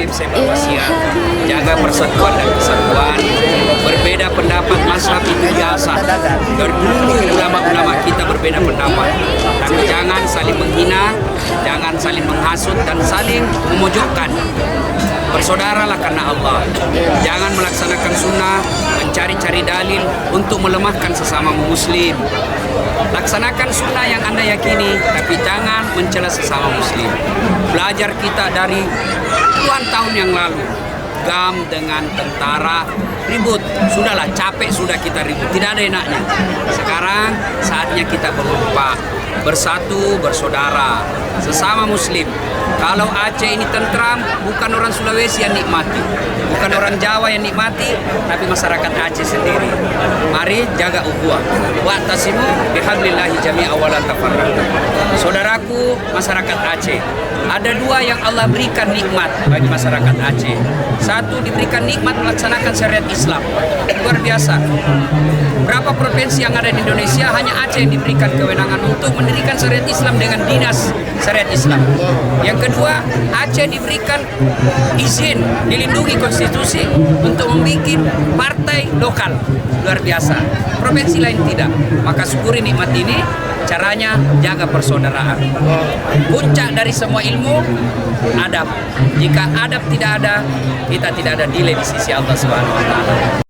Ibrahim saya berwasiat, jaga persatuan dan kesatuan. Berbeda pendapat mazhab itu biasa. Dari dulu ulama-ulama kita berbeda pendapat. Tapi jangan saling menghina, jangan saling menghasut dan saling memojokkan. Bersaudaralah karena Allah. Jangan melaksanakan sunnah, mencari-cari dalil untuk melemahkan sesama muslim. Laksanakan sunnah yang Anda yakini, tapi jangan mencela sesama muslim. Belajar kita dari puluhan tahun yang lalu. GAM dengan tentara ribut, sudahlah, capek sudah kita ribut, tidak ada enaknya. Sekarang saatnya kita berubah, bersatu, bersaudara, sesama muslim. Kalau Aceh ini tentram, bukan orang Sulawesi yang nikmati, bukan orang Jawa yang nikmati, tapi masyarakat Aceh sendiri. Mari jaga ukhuwah. Wa'tasimu bihablillahi jami'a wa la tafarraqu. Saudaraku masyarakat Aceh, ada dua yang Allah berikan nikmat bagi masyarakat Aceh. Satu, diberikan nikmat melaksanakan syariat Islam. Luar biasa. Berapa provinsi yang ada di Indonesia, hanya Aceh yang diberikan kewenangan untuk mendirikan syariat Islam dengan dinas syariat Islam. Yang kedua, Aceh diberikan izin, dilindungi konstitusi untuk membuat partai lokal. Luar biasa. Provinsi lain tidak. Maka syukuri nikmat ini. Caranya jaga persaudaraan. Puncak dari semua ilmu adab. Jika adab tidak ada, kita tidak ada nilai di sisi Allah Subhanahu wa taala.